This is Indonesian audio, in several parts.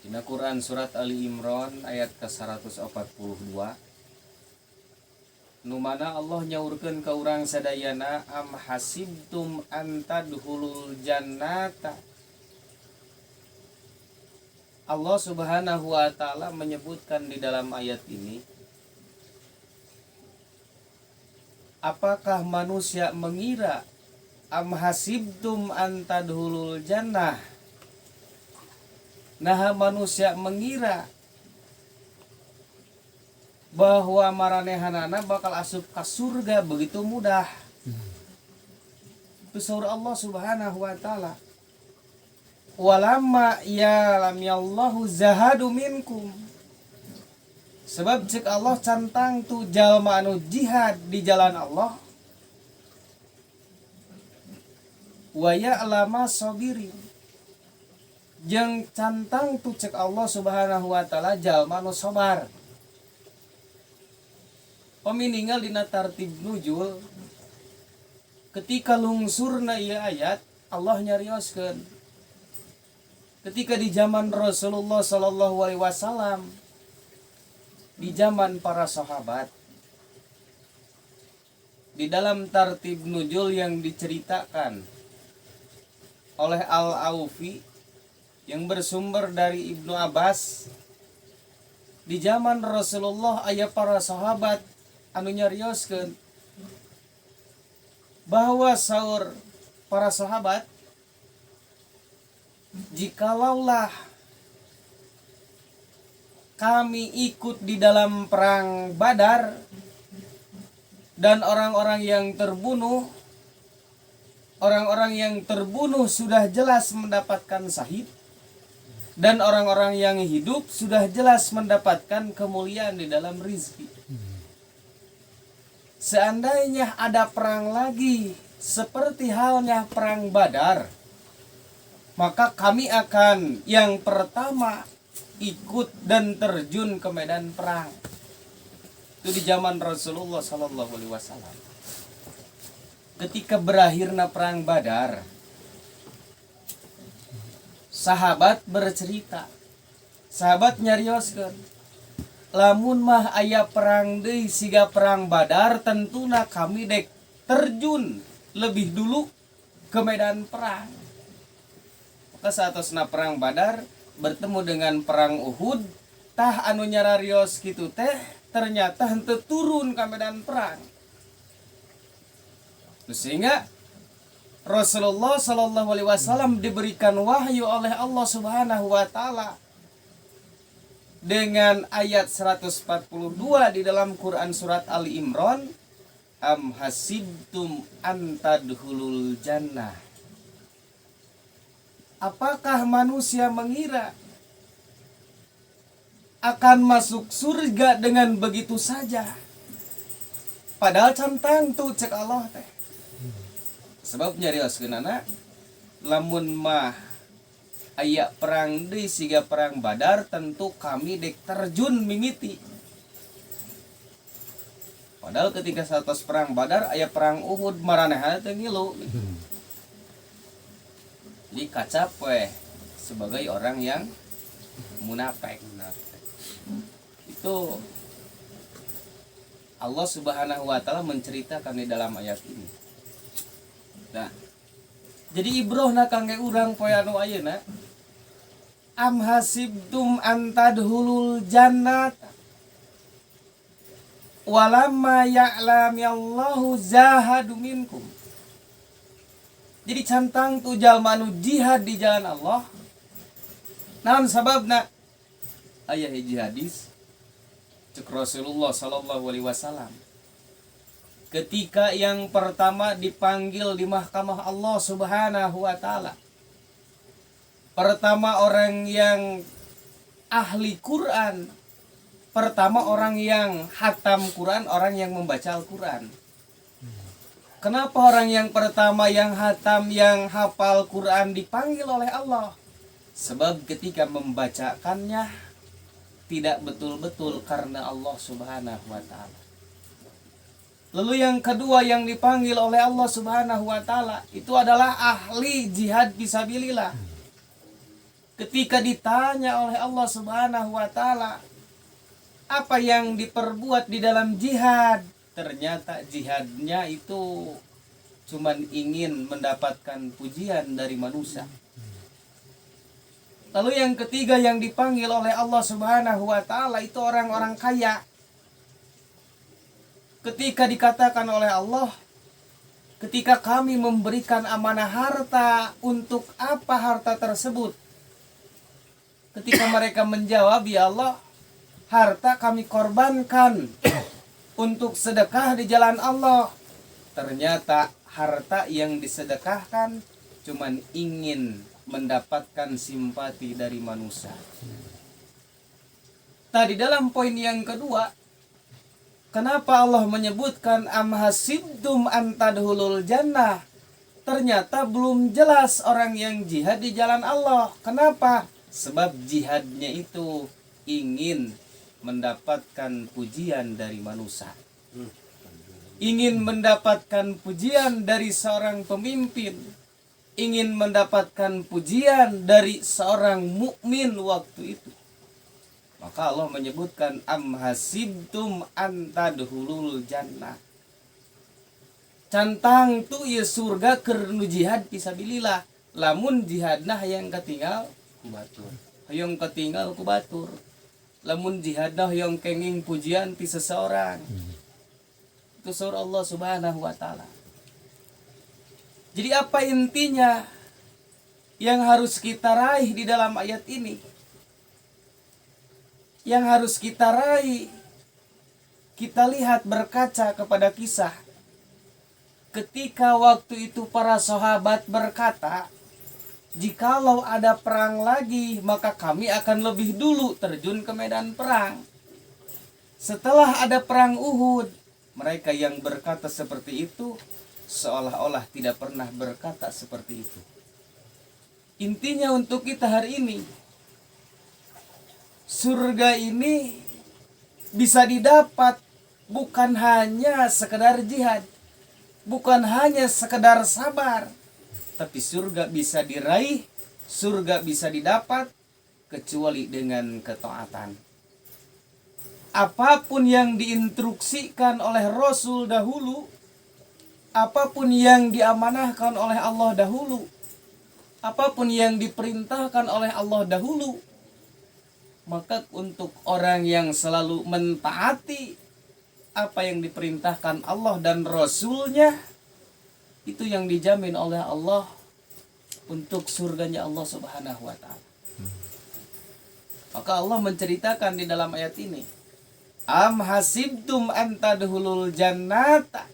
Dina Quran surat Ali Imran ayat ke-142 nu mana Allah nyaurkeun ka urang sadayana am hasibtum antadkhulul jannata. Allah Subhanahu wa taala menyebutkan di dalam ayat ini, apakah manusia mengira am hasibtum antadkhulul jannah. Nah, manusia mengira bahwa maranehanana bakal asup ke surga begitu mudah. Itu surah Allah Subhanahu wa taala. Walamma ya'lam yallahu zahadu minkum. Sebab cek Allah cantang tu jalma anu jihad di jalan Allah. Wa ya'lama sabirin. Jeung cantang tu cek Allah Subhanahu wa taala jalma anu sabar. Pamininggal dina tartib nuzul ketika lungsurna ieu ayat Allah nyarioskeun ketika di zaman Rasulullah sallallahu alaihi wasallam, di zaman para sahabat, di dalam tartib nuzul yang diceritakan oleh Al-Aufi yang bersumber dari Ibnu Abbas, di zaman Rasulullah aya para sahabat anu nyarioskeun bahwa saur para sahabat, jikalaulah kami ikut di dalam perang Badar dan orang-orang yang terbunuh sudah jelas mendapatkan syahid, dan orang-orang yang hidup sudah jelas mendapatkan kemuliaan di dalam rizki. Seandainya ada perang lagi seperti halnya perang Badar, maka kami akan yang pertama ikut dan terjun ke medan perang. Itu di zaman Rasulullah sallallahu alaihi wasallam. Ketika berakhirnya perang Badar, sahabat bercerita, sahabat nyarioskeun, lamun mah aya perang deui siga perang Badar, tentuna kami dek terjun lebih dulu ke medan perang. Maka saatosna perang Badar bertemu dengan perang Uhud, tah anu nyararios kitu teh ternyata henteu turun ke medan perang. Sehingga Rasulullah sallallahu alaihi wasallam diberikan wahyu oleh Allah Subhanahu wa taala dengan ayat 142 di dalam Quran surat Ali Imran, am hasibtum antadkhulul jannah. Apakah manusia mengira akan masuk surga dengan begitu saja? Padahal cantang tuh cek Allah teh. Sebab nyarioskeunana lamun mah aya perang deui siga perang Badar, tentu kami dek terjun mimiti. Padahal ketika satos perang Badar aya perang Uhud, maranehanna teu ngilu. Jadi kacap we sebagai orang yang munafik. Itu Allah Subhanahu wa taala menceritakan di dalam ayat ini. Nah, jadi ibrohna kangge urang poe anu ayeuna, am hasibtum antadkhulul jannata walamma ya'lam yallahu zahadu minkum. Jadi cantang tu jalma anu jihad di jalan Allah. Naon sababna? Aya hiji hadis cek Rasulullah sallallahu alaihi wasallam. Ketika yang pertama dipanggil di mahkamah Allah Subhanahu wa taala, pertama orang yang ahli Quran, pertama orang yang hatam Quran, orang yang membaca Al-Quran. Kenapa orang yang pertama yang hatam, yang hafal Quran dipanggil oleh Allah? Sebab ketika membacakannya tidak betul-betul karena Allah Subhanahu wa taala. Lalu yang kedua yang dipanggil oleh Allah Subhanahu wa taala itu adalah ahli jihad fisabilillah. ketika ditanya oleh Allah Subhanahu wa taala, apa yang diperbuat di dalam jihad? Ternyata jihadnya itu cuman ingin mendapatkan pujian dari manusia. Lalu yang ketiga yang dipanggil oleh Allah Subhanahu wa taala itu orang-orang kaya. Ketika dikatakan oleh Allah, ketika kami memberikan amanah harta, untuk apa harta tersebut? Ketika mereka menjawab, ya Allah, harta kami korbankan untuk sedekah di jalan Allah. Ternyata harta yang disedekahkan cuman ingin mendapatkan simpati dari manusia. Tadi dalam poin yang kedua, kenapa Allah menyebutkan am hasibtum an tadkhulul jannah? Ternyata belum jelas orang yang jihad di jalan Allah. Kenapa? Sebab jihadnya itu ingin mendapatkan pujian dari manusia. Ingin mendapatkan pujian dari seorang pemimpin. Ingin mendapatkan pujian dari seorang mukmin waktu itu. Maka Allah menyebutkan am hasibtum an tadkhulul jannah. Cantang tu ya surga keur nu jihad fisabilillah. Lamun jihadna hayang katinggal ku batur. Hayang katinggal ku batur. Lamun jihadna hayang kenging pujian ti seseorang. Itu surah Allah Subhanahu wa taala. Jadi apa intinya yang harus kita raih di dalam ayat ini? Yang harus kita raih, kita lihat berkaca kepada kisah ketika waktu itu para sahabat berkata, jikalau ada perang lagi maka kami akan lebih dulu terjun ke medan perang. Setelah ada perang Uhud, mereka yang berkata seperti itu seolah-olah tidak pernah berkata seperti itu. Intinya untuk kita hari ini, surga ini bisa didapat bukan hanya sekedar jihad, bukan hanya sekedar sabar, tapi surga bisa diraih, surga bisa didapat kecuali dengan ketaatan. Apapun yang diinstruksikan oleh Rasul dahulu, apapun yang diamanahkan oleh Allah dahulu, apapun yang diperintahkan oleh Allah dahulu, maka untuk orang yang selalu mentaati apa yang diperintahkan Allah dan Rasulnya, itu yang dijamin oleh Allah untuk surganya Allah Subhanahu wa ta'ala. Maka Allah menceritakan di dalam ayat ini, am hasibtum an tadkhulul jannata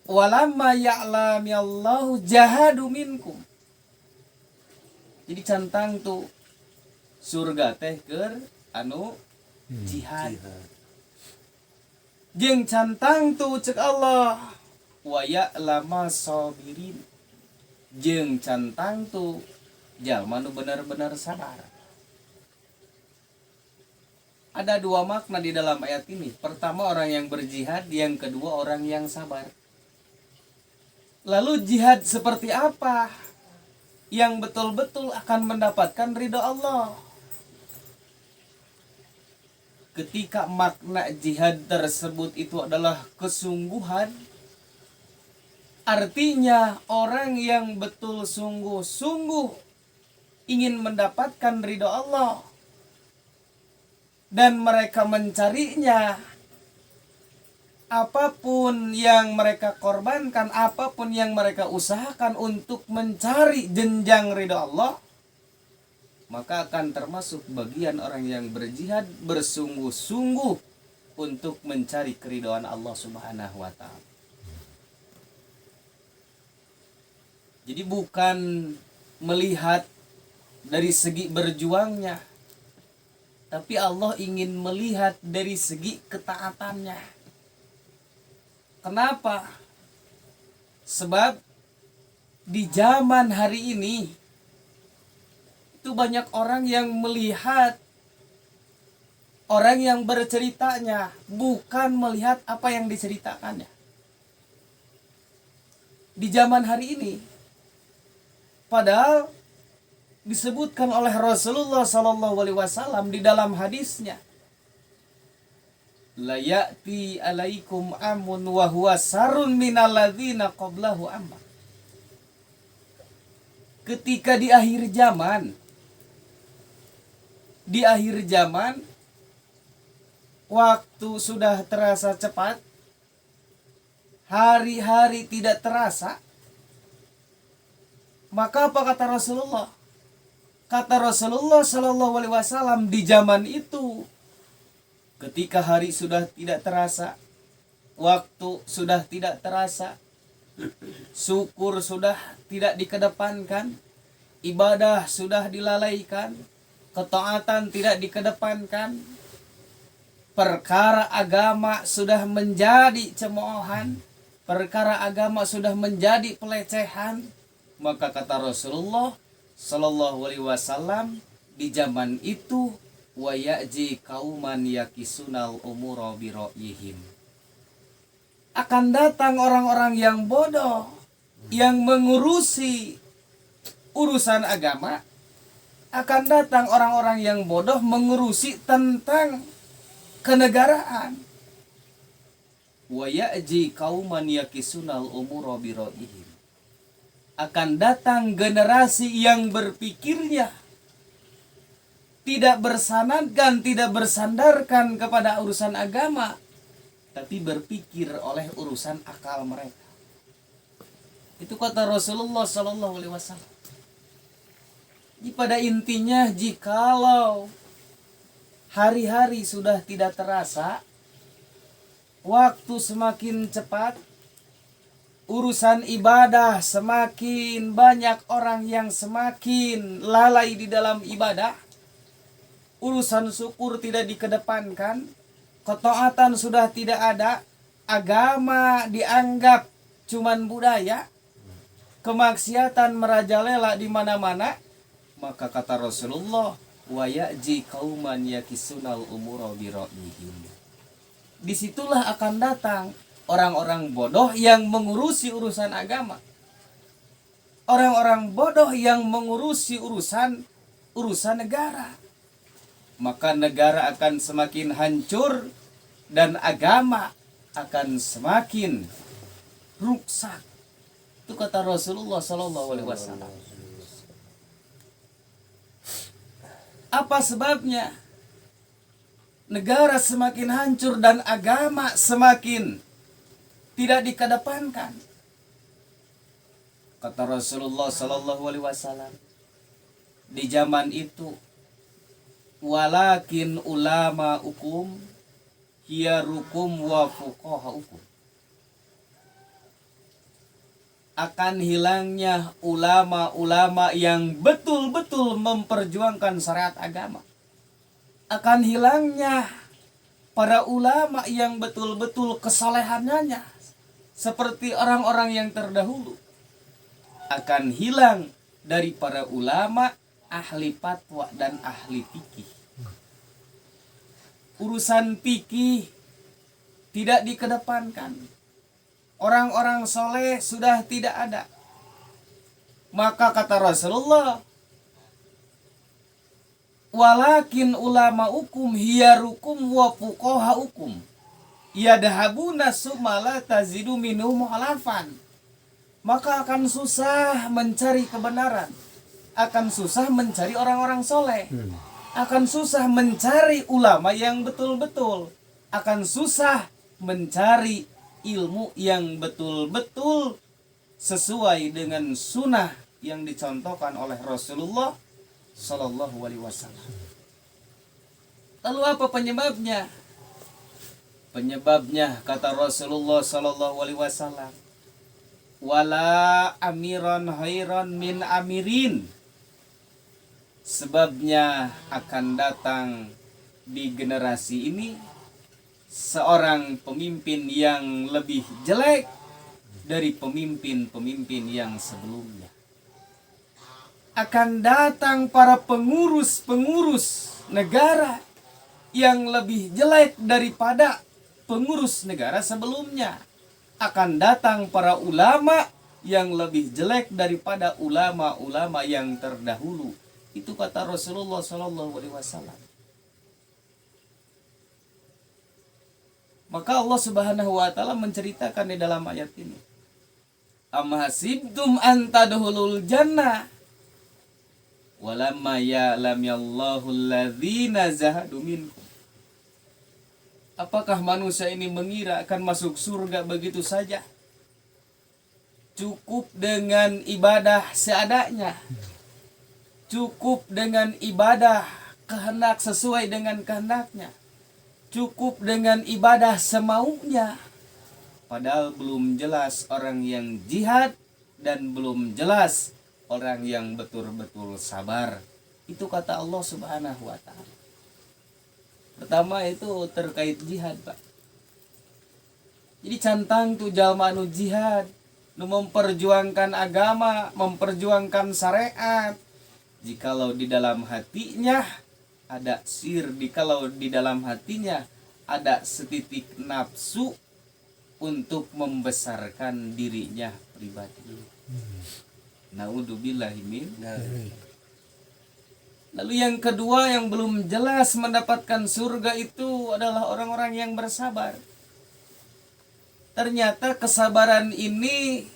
walamma ya'lamillahu jahadu minkum. Jadi cantang tuh surga teh keur anu jihad. Jeung cantang tuh cek Allah wa ya'lama sabirin. Jeung cantang tuh jalma nu benar-benar sabar. Ada dua makna di dalam ayat ini. Pertama orang yang berjihad, yang kedua orang yang sabar. Lalu jihad seperti apa yang betul-betul akan mendapatkan ridha Allah? Ketika makna jihad tersebut itu adalah kesungguhan, artinya orang yang betul sungguh-sungguh ingin mendapatkan ridha Allah dan mereka mencarinya, apapun yang mereka korbankan, apapun yang mereka usahakan untuk mencari jenjang ridha Allah, maka akan termasuk bagian orang yang berjihad bersungguh-sungguh untuk mencari keridhaan Allah Subhanahu wa ta'ala. Jadi bukan melihat dari segi berjuangnya, tapi Allah ingin melihat dari segi ketaatannya. Kenapa? Sebab di zaman hari ini itu banyak orang yang melihat orang yang berceritanya, bukan melihat apa yang diceritakannya. Di zaman hari ini, padahal disebutkan oleh Rasulullah sallallahu alaihi wasallam di dalam hadisnya, la ya'ti alaikum amun wa huwa sarun minal ladzina qablahu amma. Ketika di akhir zaman waktu sudah terasa cepat, hari-hari tidak terasa, maka apa kata Rasulullah? Kata Rasulullah sallallahu alaihi wasallam, di zaman itu ketika hari sudah tidak terasa, waktu sudah tidak terasa, syukur sudah tidak dikedepankan, ibadah sudah dilalaikan, ketaatan tidak dikedepankan, perkara agama sudah menjadi cemoohan, perkara agama sudah menjadi pelecehan, maka kata Rasulullah sallallahu alaihi wasallam, di zaman itu wa ya'ji kauman yakisunal umura bi ra'yihim. Akan datang orang-orang yang bodoh yang mengurusi urusan agama. Akan datang orang-orang yang bodoh mengurusi tentang kenegaraan. Wa ya'ji kauman yakisunal umura bi ra'yihim. Akan datang generasi yang berpikirnya tidak bersanadkan, tidak bersandarkan kepada urusan agama, tapi berpikir oleh urusan akal mereka. Itu kata Rasulullah sallallahu alaihi wasallam. Jadi pada intinya, jikalau hari-hari sudah tidak terasa, waktu semakin cepat, urusan ibadah semakin banyak orang yang semakin lalai di dalam ibadah, urusan syukur tidak dikedepankan, ketaatan sudah tidak ada, agama dianggap cuman budaya, kemaksiatan merajalela di mana-mana, maka kata Rasulullah, wa ya'ji qauman yakisunal umura bi ra'yihim. Disitulah akan datang orang-orang bodoh yang mengurusi urusan agama. Orang-orang bodoh yang mengurusi urusan negara. Maka negara akan semakin hancur dan agama akan semakin rusak. Itu kata Rasulullah sallallahu alaihi wasallam. Apa sebabnya? Negara semakin hancur dan agama semakin tidak dikedepankan. Kata Rasulullah sallallahu alaihi wasallam, di zaman itu, walakin ulama hukum hiyarukum wa fuqaha hukum. Akan hilangnya ulama-ulama yang betul-betul memperjuangkan syariat agama. Akan hilangnya para ulama yang betul-betul kesalehannya seperti orang-orang yang terdahulu. Akan hilang dari para ulama, ahli fatwa dan ahli fikih. Urusan fikih tidak dikedepankan. Orang-orang soleh sudah tidak ada. Maka kata Rasulullah, walakin ulama hukum hiyarukum wa fuqaha hukum yadhabuna summa la tazidu minhum halafan. Maka akan susah mencari kebenaran, akan susah mencari orang-orang soleh, akan susah mencari ulama yang betul-betul, akan susah mencari ilmu yang betul-betul sesuai dengan sunnah yang dicontohkan oleh Rasulullah sallallahu alaihi wasallam. Lalu apa penyebabnya? Penyebabnya kata Rasulullah sallallahu alaihi wasallam, wala amiran khairan min amirin. Sebabnya akan datang di generasi ini seorang pemimpin yang lebih jelek dari pemimpin-pemimpin yang sebelumnya. Akan datang para pengurus-pengurus negara yang lebih jelek daripada pengurus negara sebelumnya. Akan datang para ulama yang lebih jelek daripada ulama-ulama yang terdahulu. Itu kata Rasulullah Shallallahu Alaihi Wasallam. Maka Allah Subhanahu Wa Taala menceritakan di dalam ayat ini, am hasibtum an tadkhulul jannah walamma ya'lamyallahu alladzina zahadu minkum. Apakah manusia ini mengira akan masuk surga begitu saja? Cukup dengan ibadah seadanya. Cukup dengan ibadah kehendak sesuai dengan kehendaknya. Cukup dengan ibadah semaunya. Padahal belum jelas orang yang jihad dan belum jelas orang yang betul-betul sabar. Itu kata Allah Subhanahu Wa Taala. Pertama itu terkait jihad, Pak. Jadi cantang tu jalma anu jihad, nu memperjuangkan agama, memperjuangkan syariat. Jikalau di dalam hatinya ada jikalau di dalam hatinya ada setitik nafsu untuk membesarkan dirinya pribadi. Naudzubillahi min. Lalu yang kedua yang belum jelas mendapatkan surga itu adalah orang-orang yang bersabar. Ternyata kesabaran ini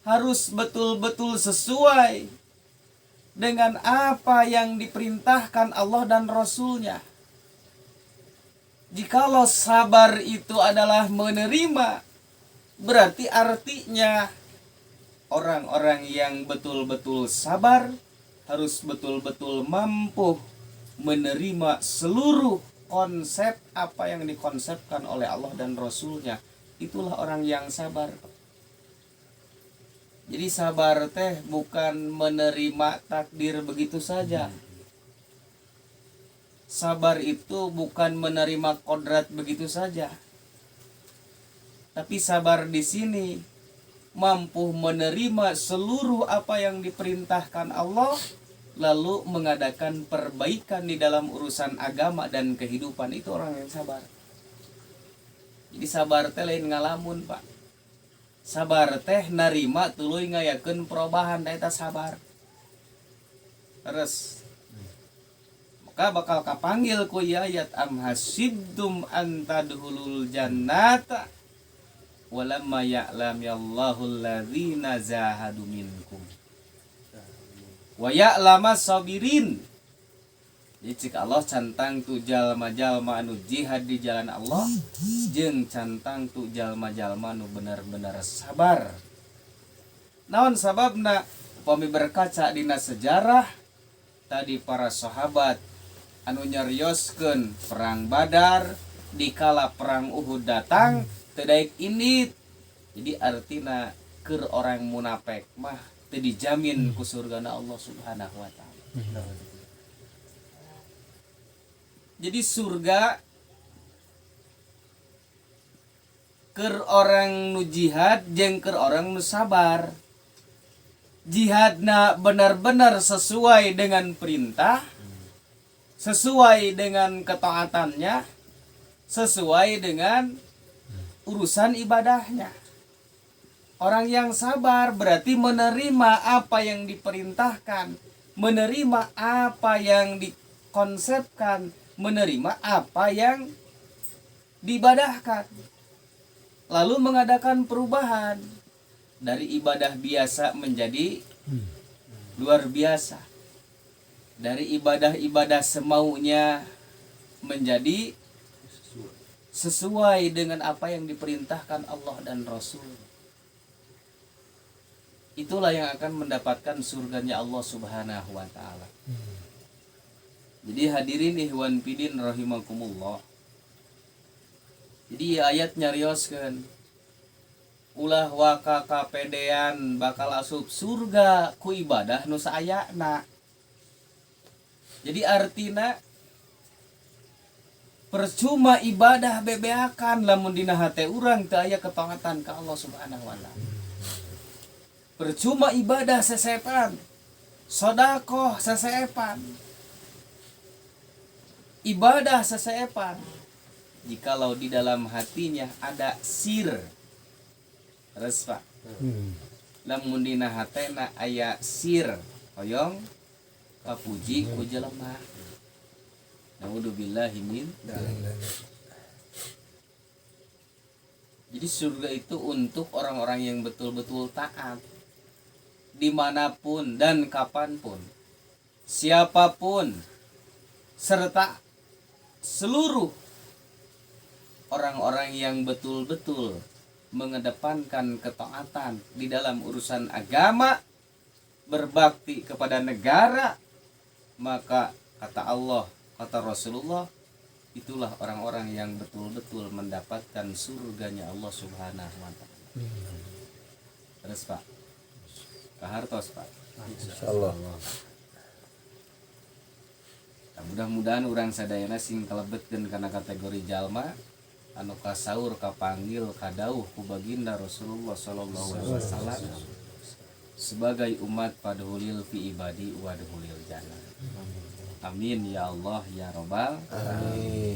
harus betul-betul sesuai dengan apa yang diperintahkan Allah dan Rasul-Nya. Jikalau sabar itu adalah menerima, berarti artinya orang-orang yang betul-betul sabar harus betul-betul mampu menerima seluruh konsep apa yang dikonsepkan oleh Allah dan Rasul-Nya. Itulah orang yang sabar. Jadi sabar teh bukan menerima takdir begitu saja. Sabar itu bukan menerima kodrat begitu saja. Tapi sabar di sini mampu menerima seluruh apa yang diperintahkan Allah, lalu mengadakan perbaikan di dalam urusan agama dan kehidupan. Itu orang yang sabar. Jadi sabar teh lain ngalamun, Pak. Sabar teh narima tuluy ngayakeun perubahan, eta sabar. Terus maka bakal kapanggil ku ayat am hasibtum an tadkhulul jannata walamma ya'lamyallahu alladzina zahadu minkum wa ya'lamas sabirin. Jadi jika Allah cantang tu jalma-jalma anu jihad di jalan Allah, jeung cantang tu jalma-jalma anu benar-benar sabar. Naon sababna? Upami berkaca dina sejarah tadi para sahabat anu nyarioskeun perang Badar, dikala perang Uhud datang teu daek indit. Jadi artina keur orang munafik mah teu dijamin ku surgana Allah Subhanahu wa taala. Jadi surga keur orang nu jihad jeung keur orang nu sabar. Jihadna benar-benar sesuai dengan perintah, sesuai dengan ketaatannya, sesuai dengan urusan ibadahnya. Orang yang sabar berarti menerima apa yang diperintahkan, menerima apa yang dikonsepkan, menerima apa yang diibadahkan, lalu mengadakan perubahan dari ibadah biasa menjadi luar biasa, dari ibadah-ibadah semaunya menjadi sesuai dengan apa yang diperintahkan Allah dan Rasul. Itulah yang akan mendapatkan surganya Allah Subhanahu wa taala. Jadi hadirin ihwan fidin rahimakumullah. Jadi ayat nyarioskeun ulah waka kapedean bakal asup surga ku ibadah nu saayana. Jadi artina percuma ibadah bebeakan lamun dina hate urang teu aya ketaatan ka Allah Subhanahu wa taala. Percuma ibadah sesepan, sedekah sesepan, ibadah sesepan, jikalau di dalam hatinya ada sir. Terus Pak, lamun dina hatena aya sir, hoyong kapuji ku jelema. Naudzubillahi min. Jadi surga itu untuk orang-orang yang betul-betul taat dimanapun dan kapanpun, siapapun, serta seluruh orang-orang yang betul-betul mengedepankan ketaatan di dalam urusan agama, berbakti kepada negara, maka kata Allah, kata Rasulullah, itulah orang-orang yang betul-betul mendapatkan surganya Allah Subhanahu wa taala. Terus Pak, kahartos Pak. Insyaallah. Nah, mudah-mudahan urang sadayana sing kalebetkeun kana kategori jalma anu kasaur kapanggil kadauh ku baginda Rasulullah sallallahu alaihi wasallam sebagai umat padhulil fi ibadi wa duhulil jannah. Amin ya Allah ya Rabbal alamin.